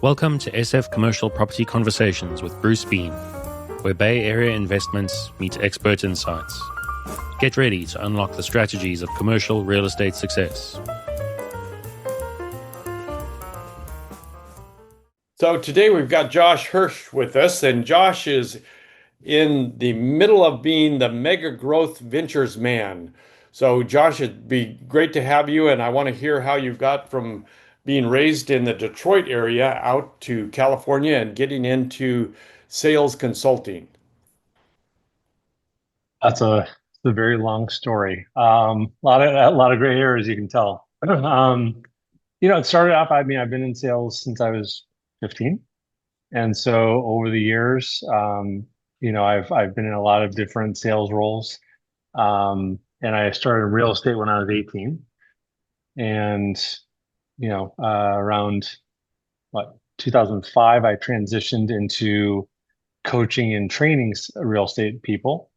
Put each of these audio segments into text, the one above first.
Welcome to SF Commercial Property Conversations with Bruce Bean, where Bay Area investments meet expert insights. Get ready to unlock the strategies of commercial real estate success. So today we've got Josh Hirsch with us, and Josh is in the middle of being the MetaGrowth Ventures man. So Josh, it'd be great to have you, and I want to hear how you got from being raised in the Detroit area out to California and getting into sales consulting. It's a very long story. A lot of gray areas you can tell. It started off. I've been in sales since I was 15, and so over the years, I've been in a lot of different sales roles. And I started in real estate when I was 18, and around 2005, I transitioned into coaching and training real estate people.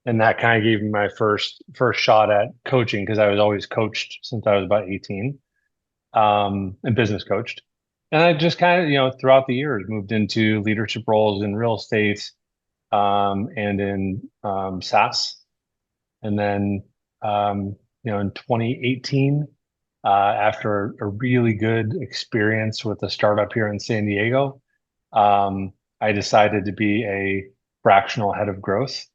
And that kind of gave me my first shot at coaching, because I was always coached since I was about 18, and business coached. And I just kind of, throughout the years, moved into leadership roles in real estate, and in SaaS. And then, in 2018, after a really good experience with a startup here in San Diego, I decided to be a fractional head of growth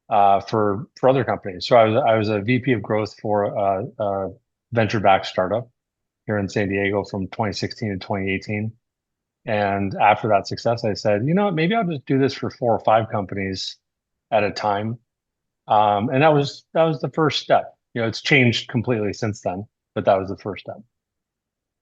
for other companies. So I was a VP of growth for a venture-backed startup here in San Diego from 2016 to 2018. And after that success, I said, maybe I'll just do this for 4 or 5 companies at a time. And that was the first step. It's changed completely since then, but that was the first step.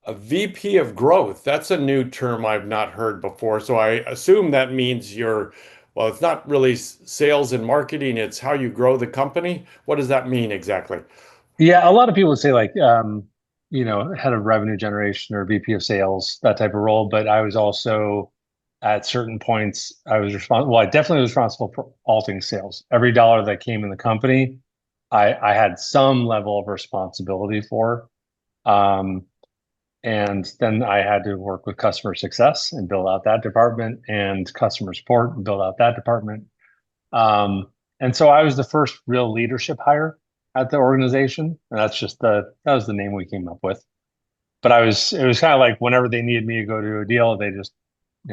A VP of growth, that's a new term I've not heard before. So I assume that means well, it's not really sales and marketing, it's how you grow the company. What does that mean exactly? Yeah, a lot of people would say head of revenue generation or VP of sales, that type of role. But I was also, at certain points, I was responsible. Well, I definitely was responsible for all things sales. Every dollar that came in the company, I had some level of responsibility for. And then I had to work with customer success and build out that department, and customer support and build out that department. And so I was the first real leadership hire at the organization. And that was the name we came up with. But it was kind of like whenever they needed me to go to a deal, they just,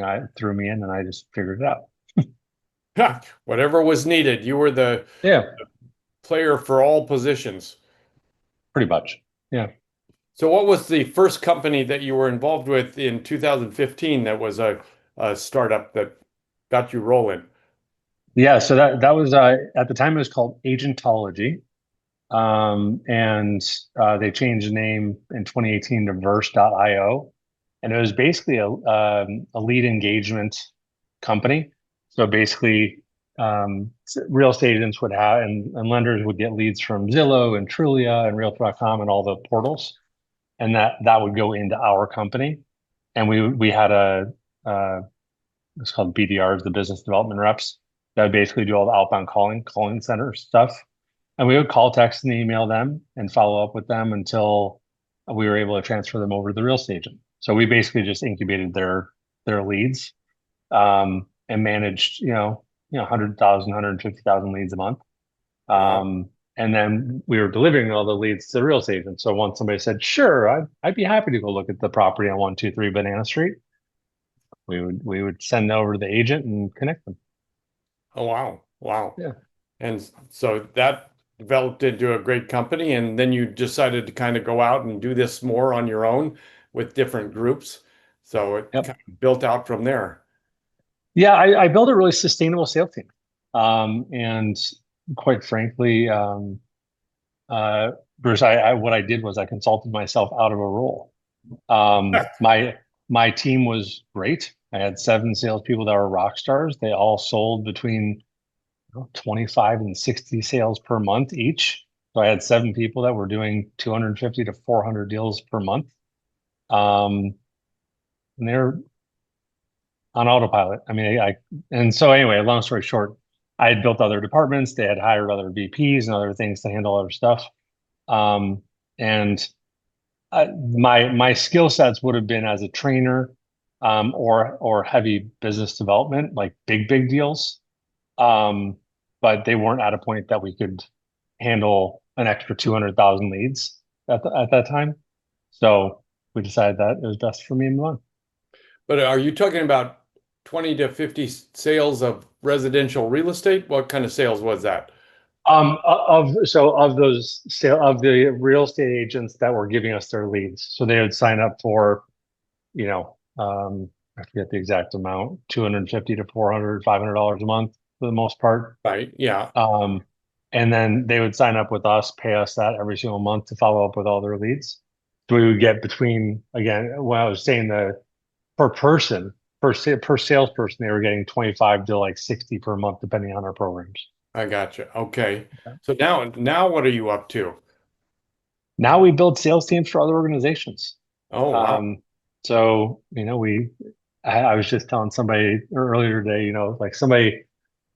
I threw me in and I just figured it out. Whatever was needed, you were the player for all positions. Pretty much. Yeah. So what was the first company that you were involved with in 2015 that was a startup that got you rolling? Yeah, so that was at the time it was called Agentology. And they changed the name in 2018 to Verse.io. And it was basically a lead engagement company. So basically, real estate agents would have, and lenders would get leads from Zillow and Trulia and Realtor.com and all the portals. And that would go into our company. And we had it's called BDRs, the business development reps, that would basically do all the outbound calling center stuff. And we would call, text, and email them and follow up with them until we were able to transfer them over to the real estate agent. So we basically just incubated their leads, and managed, 100,000, 150,000 leads a month. And then we were delivering all the leads to the real estate agent. So once somebody said, sure, I'd be happy to go look at the property on 123 Banana Street, we would send over to the agent and connect them. Oh, wow. Wow. Yeah. And so that developed into a great company. And then you decided to kind of go out and do this more on your own with different groups. So it kind of built out from there. Yeah, I built a really sustainable sales team. And quite frankly, Bruce, what I did was I consulted myself out of a role. My team was great. I had 7 salespeople that were rock stars. They all sold between 25 and 60 sales per month each. So I had 7 people that were doing 250 to 400 deals per month. And they're on autopilot. And so anyway, long story short, I had built other departments. They had hired other VPs and other things to handle other stuff. And my skill sets would have been as a trainer or heavy business development, like big deals. Um, but they weren't at a point that we could handle an extra 200,000 leads at that time. So we decided that it was best for me to move on. But are you talking about 20 to 50 sales of residential real estate? What kind of sales was that? Of those sale of the real estate agents that were giving us their leads, so they would sign up for, you know, I forget the exact amount, 250 to 400, $500 a month for the most part. Right. Yeah. Um, and then they would sign up with us, pay us that every single month to follow up with all their leads. So we would get between, again, when I was saying the per person, per salesperson, they were getting 25 to like 60 per month, depending on our programs. I got you. Okay. So now what are you up to? Now we build sales teams for other organizations. Oh, wow. Um, so, I was just telling somebody earlier today, like somebody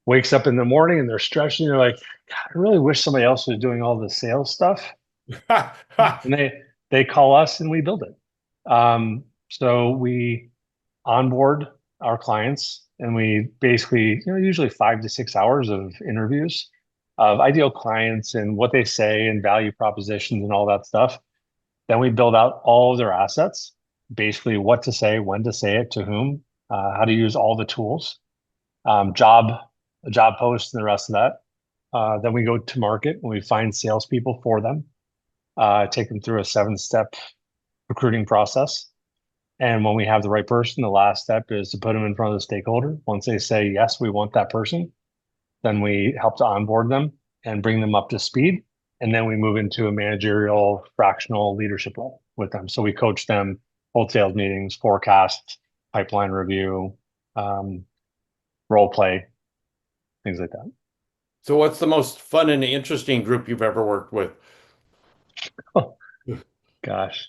wakes up in the morning and they're stretched and they're like, God, I really wish somebody else was doing all the sales stuff. And they call us and we build it. So we onboard our clients and we basically, usually 5 to 6 hours of interviews of ideal clients and what they say and value propositions and all that stuff. Then we build out all of their assets, basically what to say, when to say it, to whom, how to use all the tools, job posts and the rest of that. Then we go to market and we find salespeople for them, take them through a 7-step recruiting process. And when we have the right person, the last step is to put them in front of the stakeholder. Once they say, yes, we want that person, then we help to onboard them and bring them up to speed. And then we move into a managerial fractional leadership role with them. So we coach them, hold sales meetings, forecast, pipeline review, role play, things like that. So what's the most fun and interesting group you've ever worked with? Oh, gosh.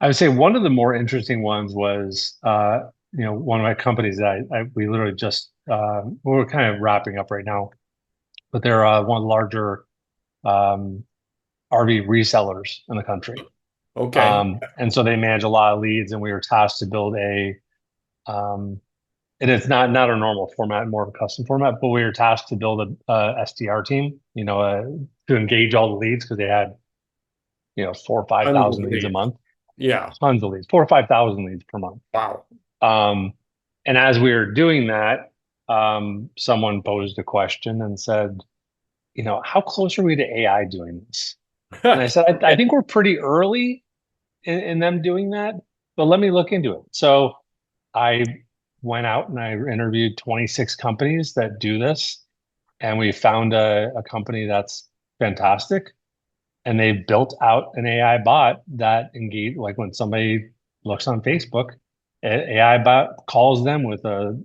I would say one of the more interesting ones was, one of my companies that we literally just, we're kind of wrapping up right now, but they're one of the larger um, RV resellers in the country. Okay. And so they manage a lot of leads, and we were tasked to build um, and it's not a normal format, more of a custom format, but we were tasked to build a SDR team, to engage all the leads because they had, 4 or 5,000 leads a month, Yeah. tons of leads, 4 or 5,000 leads per month. Wow. Um, and as we were doing that, someone posed a question and said, how close are we to AI doing this? And I said, I think we're pretty early in them doing that, but let me look into it. So I went out and I interviewed 26 companies that do this, and we found a company that's fantastic. And they built out an AI bot that engage, like when somebody looks on Facebook, AI bot calls them with a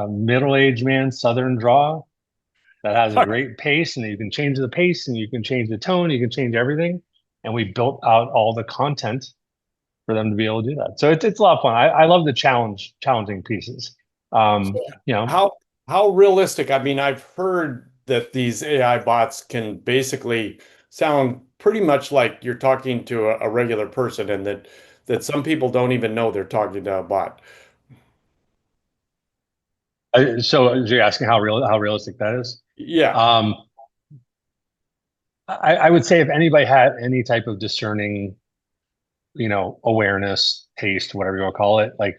middle-aged man, Southern draw that has a great pace, and you can change the pace and you can change the tone, you can change everything. And we built out all the content for them to be able to do that. So it's a lot of fun. I love the challenging pieces. So Um, you know, how realistic? I mean, I've heard that these AI bots can basically sound pretty much like you're talking to a regular person, and that some people don't even know they're talking to a bot. so you're asking how realistic that is. Yeah. Um, I would say if anybody had any type of discerning, awareness, taste, whatever you want to call it, like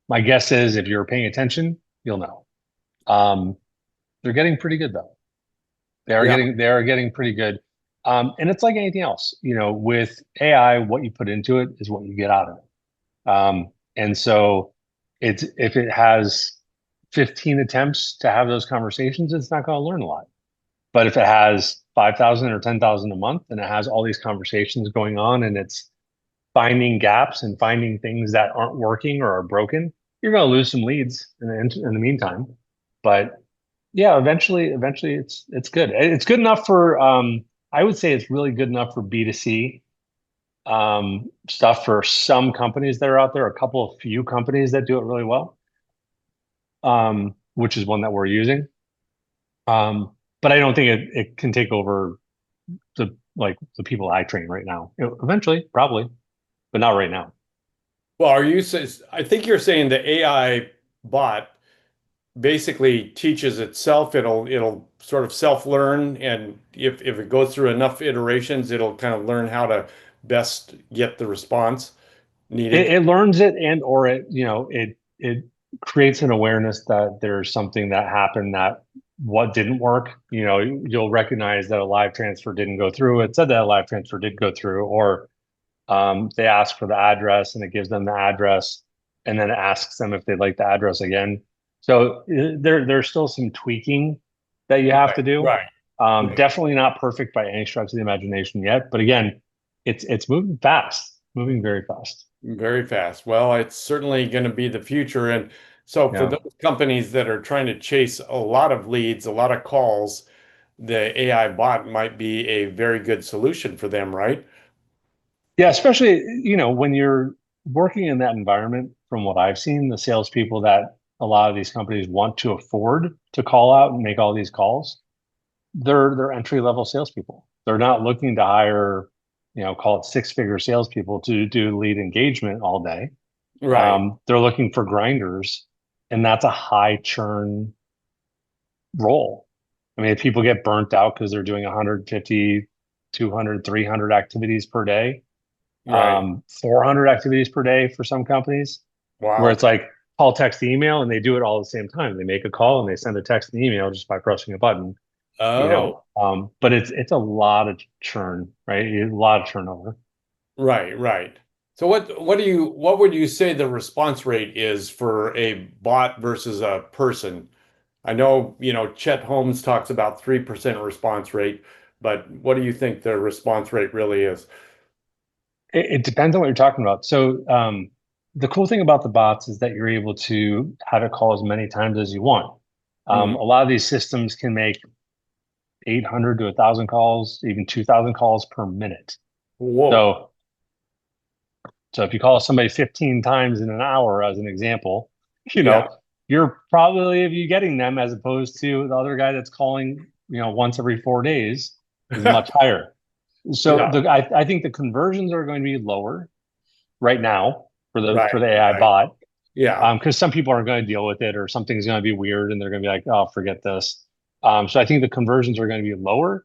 my guess is if you're paying attention, you'll know. Um, they're getting pretty good though. Yeah. They are getting pretty good. And it's like anything else, with AI, what you put into it is what you get out of it. And so if it has 15 attempts to have those conversations, it's not going to learn a lot. But if it has 5,000 or 10,000 a month and it has all these conversations going on and it's finding gaps and finding things that aren't working or are broken, you're going to lose some leads in the meantime. But yeah, eventually it's good. It's good enough for I would say it's really good enough for B2C stuff for some companies that are out there, a couple of few companies that do it really well, which is one that we're using. But I don't think it can take over the people I train right now. Eventually, probably. but not right now. Well, I think you're saying the AI bot basically teaches itself. It'll sort of self-learn, and if it goes through enough iterations, it'll kind of learn how to best get the response needed. It learns it, and or it creates an awareness that there's something that happened, that what didn't work. You'll recognize that a live transfer didn't go through. It said that a live transfer did go through, or they ask for the address and it gives them the address, and then it asks them if they'd like the address again. So there's still some tweaking that you have Right, to do. right, right. Definitely not perfect by any stretch of the imagination yet, but again, it's moving fast, moving very fast. Very fast. Well, it's certainly going to be the future. And so for Yeah. those companies that are trying to chase a lot of leads, a lot of calls, the AI bot might be a very good solution for them, right? Yeah, especially, when you're working in that environment, from what I've seen, the salespeople that a lot of these companies want to afford to call out and make all these calls, they're entry level salespeople. They're not looking to hire, call it six-figure salespeople to do lead engagement all day. Right, They're looking for grinders, and that's a high churn role. I mean, if people get burnt out because they're doing 150, 200, 300 activities per day, right. 400 activities per day for some companies, where Wow. it's like call, text, email, and they do it all at the same time. They make a call and they send a text and email just by pressing a button. Oh, But it's a lot of churn, right? A lot of turnover. right, right. So what would you say the response rate is for a bot versus a person? I know, Chet Holmes talks about 3% response rate, but what do you think the response rate really is? It depends on what you're talking about. So the cool thing about the bots is that you're able to have it call as many times as you want. Mhm. A lot of these systems can make 800 to 1,000 calls, even 2,000 calls per minute. Whoa. So So if you call somebody 15 times in an hour, as an example, you Yeah. know, you're probably getting them, as opposed to the other guy that's calling, once every 4 days, is much higher. So Yeah. I think the conversions are going to be lower right now for the Right. AI Right. bot, Yeah. because some people aren't going to deal with it, or something's going to be weird and they're going to be like, oh, forget this. So I think the conversions are going to be lower,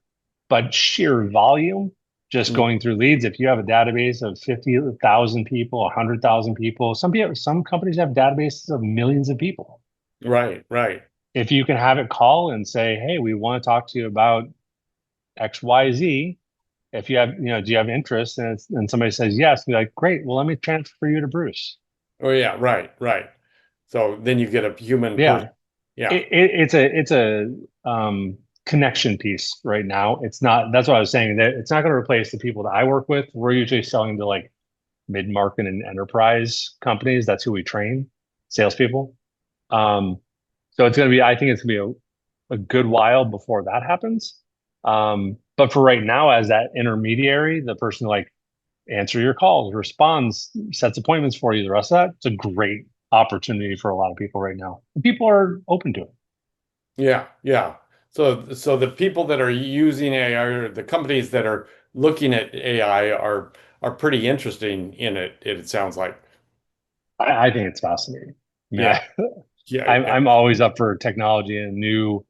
but sheer volume, just Mm. going through leads. If you have a database of 50,000 people, 100,000 people, some companies have databases of millions of people. Right. Right. If you can have it call and say, hey, we want to talk to you about XYZ. If you have, do you have interest? And somebody says yes, be like, great. Well, let me transfer you to Bruce. Oh, yeah. Right. Right. So then you get a human person. Yeah, Yeah. it's a connection piece right now. It's not. That's what I was saying. That it's not going to replace the people that I work with. We're usually selling to like mid-market and enterprise companies. That's who we train, salespeople. Um, so it's going to be. I think it's going to be a good while before that happens. But for right now, as that intermediary, the person like answer your calls, responds, sets appointments for you, the rest of that, it's a great opportunity for a lot of people right now. People are open to it. Yeah. Yeah. So the people that are using AI, or the companies that are looking at AI, are pretty interesting in it. It sounds like. I think it's fascinating. I mean, Yeah. Yeah. I'm Yeah. I'm always up for technology and new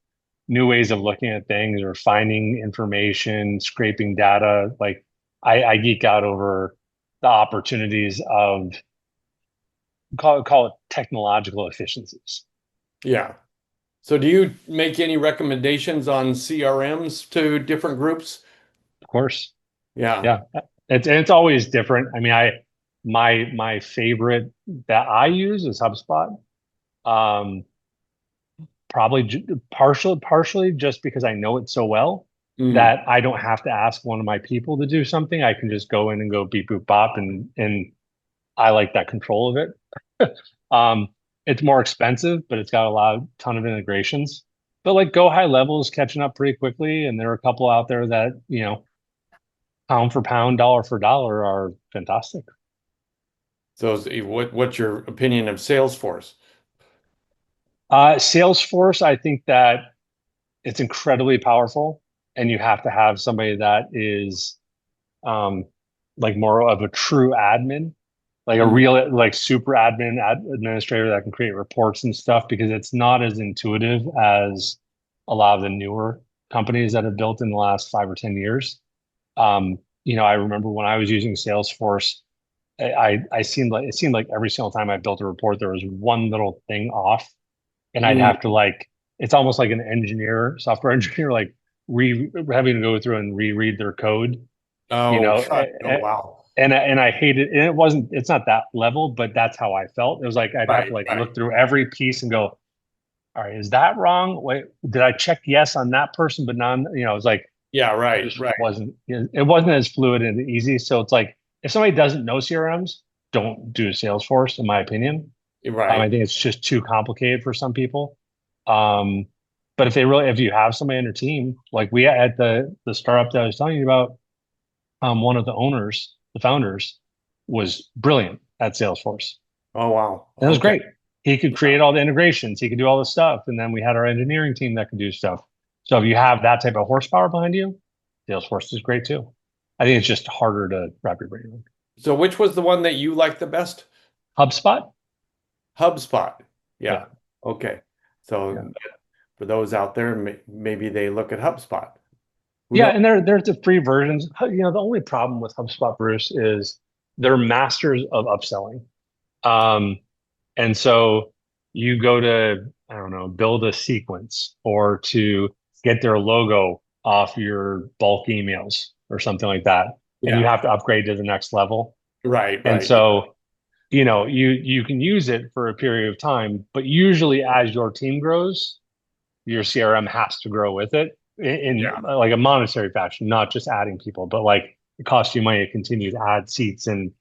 ways of looking at things, or finding information, scraping data. Like I geek out over the opportunities of, call it technological efficiencies. Yeah. So do you make any recommendations on CRMs to different groups? Of course. Yeah. Yeah. It's always different. I mean, my favorite that I use is HubSpot. Um, Probably partially just because I know it so well Mm. that I don't have to ask one of my people to do something. I can just go in and go beep boop bop, and I like that control of it. It's more expensive, but it's got ton of integrations. But like Go High Level is catching up pretty quickly, and there are a couple out there that, pound for pound, dollar for dollar, are fantastic. So what's your opinion of Salesforce? Salesforce, I think that it's incredibly powerful, and you have to have somebody that is, um, like more of a true admin, like a real like super administrator that can create reports and stuff, because it's not as intuitive as a lot of the newer companies that have built in the last 5 or 10 years. I remember when I was using Salesforce, I seemed like it seemed like every single time I built a report, there was one little thing off, and I'd Mm. have to like, it's almost like an engineer, software engineer, like having to go through and reread their code, you Oh, know, oh, wow. and I hated, and it's not that level, but that's how I felt. It was like I'd have to Right, like right. look through every piece and go, all right, is that wrong? Wait, did I check yes on that person, but not, it was like, Yeah, it right, just right. wasn't as fluid and easy. So it's like, if somebody doesn't know CRMs, don't do Salesforce, in my opinion. I Right. think it's just too complicated for some people. Um, but if you have somebody on your team, like we at the startup that I was telling you about, one of the owners, the founders, was brilliant at Salesforce. Oh, wow. And it was Okay. great. He could Yeah. create all the integrations. He could do all the stuff. And then we had our engineering team that could do stuff. So if you have that type of horsepower behind you, Salesforce is great too. I think it's just harder to wrap your brain around. So which was the one that you liked the best? HubSpot? HubSpot. Yeah. Yeah. Okay. Yeah. So for those out there, maybe they look at HubSpot. Who Yeah, knows? and there's the free versions. The only problem with HubSpot, Bruce, is they're masters of upselling. Um, and so you go to, I don't know, build a sequence or to get their logo off your bulk emails or something like that, and you Yeah. have to upgrade to the next level. Right, And right. so, you can use it for a period of time, but usually as your team grows, your CRM has to grow with it in Yeah. like a monetary fashion, not just adding people, but like it costs you money to continue to add seats. And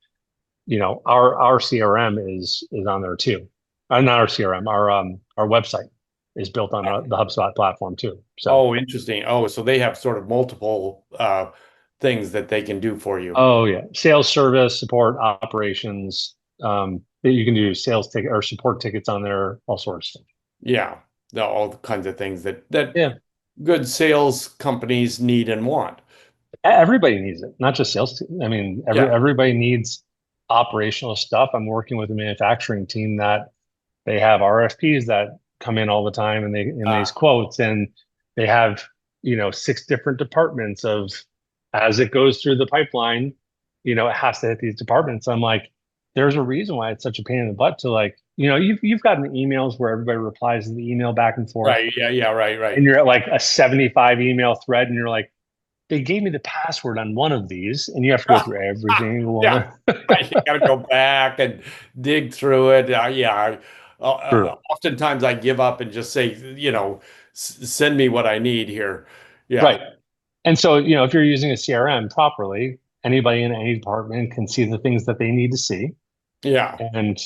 our CRM is on there too. Not our CRM, our website is built on the HubSpot platform too. So, Oh, interesting. Oh, so they have sort of multiple things that they can do for you. oh yeah, sales, service, support, operations. You can do sales ticket or support tickets on there, all sorts of stuff. Yeah. All the kinds of things that Yeah, good sales companies need and want. everybody needs it, not just sales. I mean, Yeah. everybody needs operational stuff. I'm working with a manufacturing team that they have RFPs that come in all the time, and these Ah, quotes, and they have 6 different departments of, as it goes through the pipeline, it has to hit these departments. I'm like, there's a reason why it's such a pain in the butt to, like, you've gotten emails where everybody replies to the email back and forth, right. Yeah, yeah, right, and right. you're at like a 75 email thread, and you're like, they gave me the password on one of these, and you have to go through every single Yeah. one. Right. You got to go back and dig through it. Yeah. True. Oftentimes I give up and just say, send me what I need here. Yeah. Right. And so, if you're using a CRM properly, anybody in any department can see the things that they need to see Yeah. and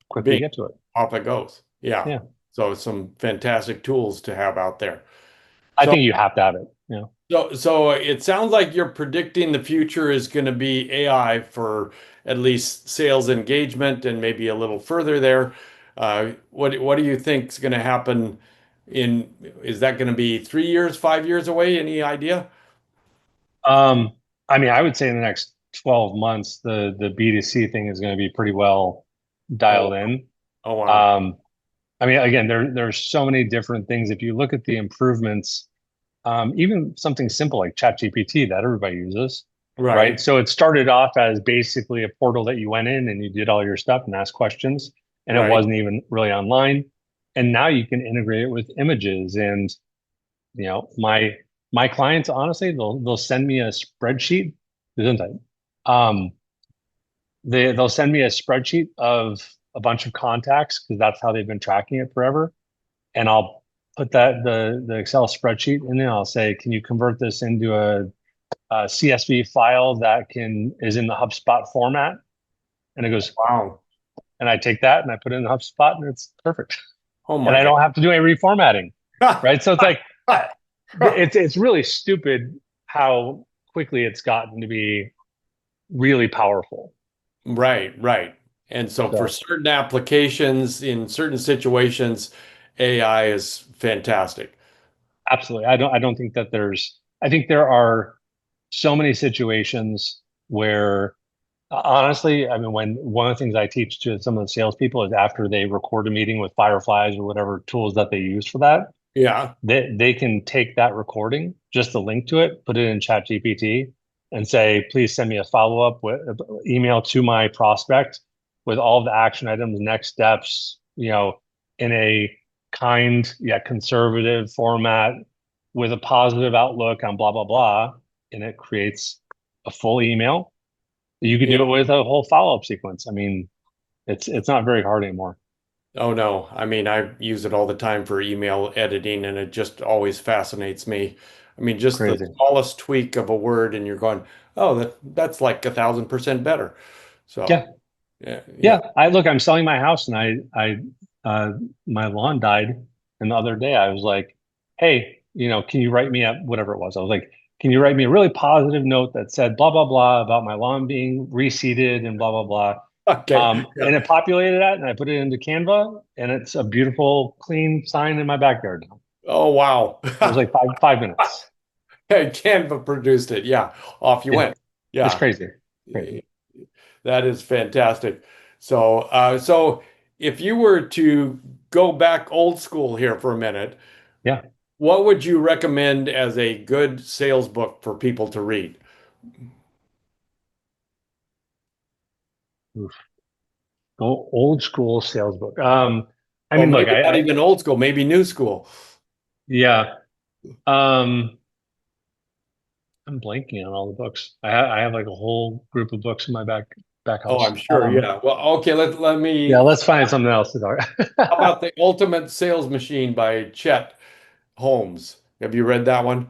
quickly Bing, get to it. off it goes. Yeah. Yeah. So some fantastic tools to have out there. I So think you have to have it. so it sounds like you're predicting the future is going to be AI for at least sales engagement and maybe a little further there. What do you think is going to happen is that going to be 3 years, 5 years away? Any idea? Um, I mean, I would say in the next 12 months, the B2C thing is going to be pretty well Oh, dialed in. oh wow. Um, I mean, again, there's so many different things. If you look at the improvements, even something simple like ChatGPT that everybody uses, right? Right, So it started off as basically a portal that you went in and you did all your stuff and asked questions, and it right. wasn't even really online. And now you can integrate it with images. And my clients, honestly, they'll send me a spreadsheet. Gesundheit. Um, they'll send me a spreadsheet of a bunch of contacts because that's how they've been tracking it forever, and I'll put the Excel spreadsheet in there. I'll say, can you convert this into a CSV file that is in the HubSpot format? And it goes, Wow. and I take that and I put it in the HubSpot, and it's perfect. Oh And my I God. don't have to do any reformatting, right? So it's like, it's really stupid how quickly it's gotten to be really powerful. Right, right. And so for So certain applications in certain situations, AI is fantastic. absolutely, I don't think that I think there are so many situations where honestly, I mean, when one of the things I teach to some of the salespeople is after they record a meeting with Fireflies or whatever tools that they use for that, Yeah. they can take that recording, just a link to it, put it in ChatGPT and say, please send me a follow-up with email to my prospect with all the action items, next steps, in a kind yet conservative format with a positive outlook on blah, blah, blah. And it creates a full email. You could Yeah. do it with a whole follow-up sequence. I mean, it's not very hard anymore. Oh no. I mean, I use it all the time for email editing and it just always fascinates me. I mean, just the Crazy. smallest tweak of a word and you're going, oh, that's like 1,000% better. Yeah. So yeah, Yeah. yeah. I'm selling my house and uh, my lawn died. And the other day I was like, hey, can you write me up whatever it was? I was like, can you write me a really positive note that said blah, blah, blah about my lawn being reseeded and blah, blah, blah. Okay. And Yeah. it populated that and I put it into Canva and it's a beautiful, clean sign in my backyard now. Oh wow. It was like five minutes. Canva produced it. Yeah. Off you Yeah. went. It's Yeah. crazy. Crazy. That is fantastic. So if you were to go back old school here for a minute, Yeah. what would you recommend as a good sales book for people to read? Oof. Old school sales book. I Well, mean, look, maybe not even old school, maybe new school. yeah. Um, I'm blanking on all the books. I have like a whole group of books in my back Oh, house. I'm sure. Yeah. Well, okay. Let Yeah, me. let's find something else to talk. How about The Ultimate Sales Machine by Chet Holmes? Have you read that one?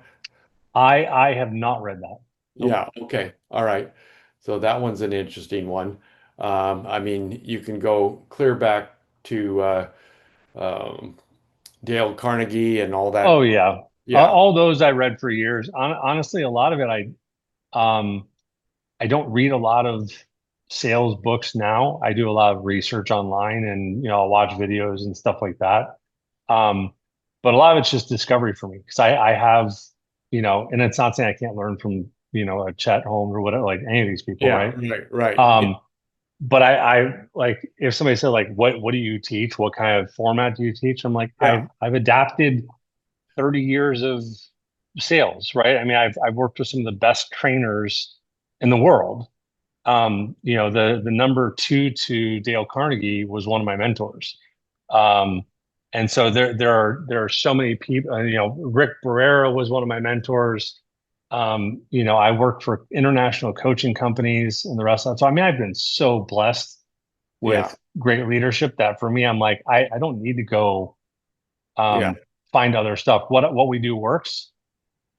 I have not read that. Nope. Yeah. Okay. All right. So that one's an interesting one. I mean, you can go clear back to um, Dale Carnegie and all Oh that. yeah. Yeah. All those I read for years. Honestly, a lot of it um I don't read a lot of sales books now. I do a lot of research online and I'll watch videos and stuff like that. Um, but a lot of it's just discovery for me because I have, and it's not saying I can't learn from, a Chet Holmes or whatever, like any of these people, Yeah. right? Right. Right. Yeah. Um, but I like if somebody said like, what do you teach? What kind of format do you teach? I'm like, Yeah. I've adapted 30 years of sales, right? I mean, I've worked with some of the best trainers in the world. The number two to Dale Carnegie was one of my mentors. Um, and so there are so many people, Rick Barrera was one of my mentors. I worked for international coaching companies and the rest of that. So I mean, I've been so blessed Yeah. with great leadership that for me, I'm like, I don't need to go Yeah. find other stuff. What we do works.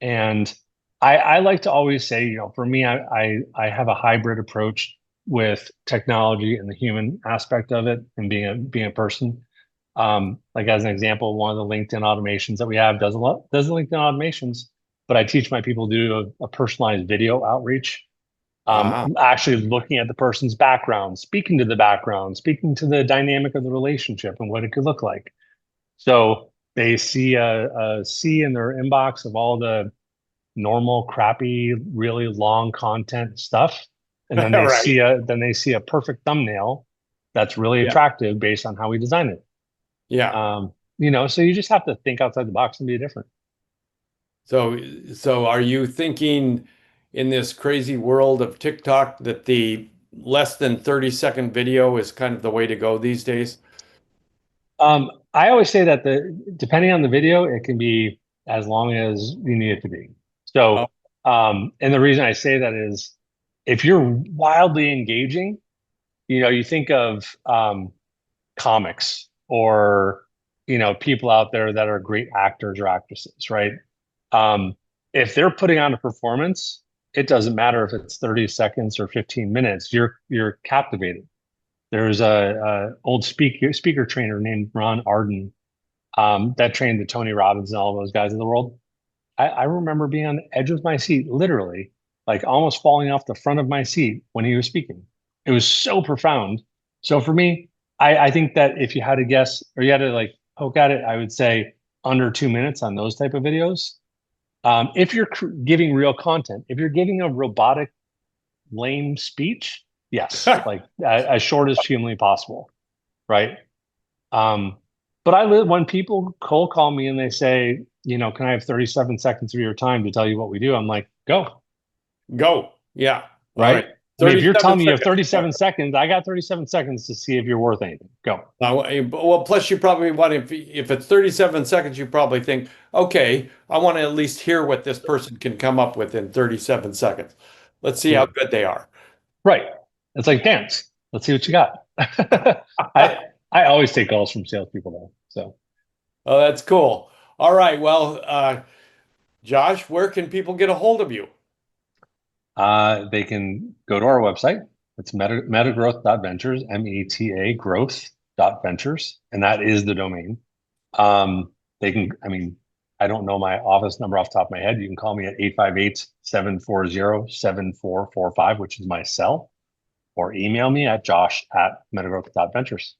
And I like to always say, for me, I have a hybrid approach with technology and the human aspect of it and being a person. Like as an example, one of the LinkedIn automations that we have does LinkedIn automations, but I teach my people to do a personalized video outreach. Uh-huh. Actually looking at the person's background, speaking to the background, speaking to the dynamic of the relationship and what it could look like. So they see a sea in their inbox of all the normal, crappy, really long content stuff. And then they Right. see a perfect thumbnail that's really Yeah. attractive based on how we design it. Yeah. So you just have to think outside the box and be different. So are you thinking in this crazy world of TikTok that the less than 30-second video is kind of the way to go these days? I always say that depending on the video, it can be as long as you need it to be. Oh, So, and the reason I say that is if you're wildly engaging, you think of comics or people out there that are great actors or actresses, right? Um, if they're putting on a performance, it doesn't matter if it's 30 seconds or 15 minutes. You're captivated. There's a old speaker trainer named Ron Arden that trained the Tony Robbins and all those guys in the world. I remember being on the edge of my seat, literally, like almost falling off the front of my seat when he was speaking. It was so profound. So for me, I think that if you had to guess or you had to like poke at it, I would say under 2 minutes on those type of videos. If you're giving real content, if you're giving a robotic lame speech, yes, like as short as humanly possible, right? But when people cold call me and they say, can I have 37 seconds of your time to tell you what we do? I'm like, go, Go. Yeah. All right? right. I mean, if you're 37 telling me you have seconds. 37 seconds, I got 37 seconds to see if you're worth anything. Go. Well, plus you probably want, if it's 37 seconds, you probably think, okay, I want to at least hear what this person can come up with in 37 seconds. Let's see how good they are. Right. It's like dance. Let's see what you got. I always take calls from salespeople though. So Oh, that's cool. All right. Well, Josh, where can people get a hold of you? they can go to our website. It's metagrowth.ventures, META growth.ventures, and that is the domain. They can, I mean, I don't know my office number off the top of my head. You can call me at 858-740-7445, which is my cell, or email me at josh@metagrowth.ventures.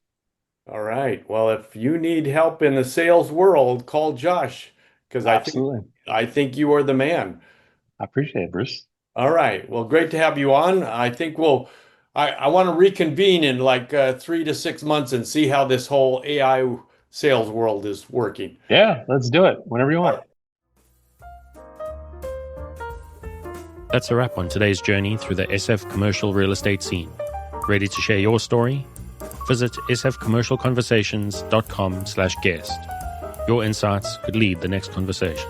All right. Well, if you need help in the sales world, call Josh because Absolutely. I think you are the man. I appreciate it, Bruce. All right. Well, great to have you on. I think I want to reconvene in like 3 to 6 months and see how this whole AI sales world is working. Yeah, let's do it whenever you want. That's a wrap on today's journey through the SF commercial real estate scene. Ready to share your story? Visit sfcommercialconversations.com/guest. Your insights could lead the next conversation.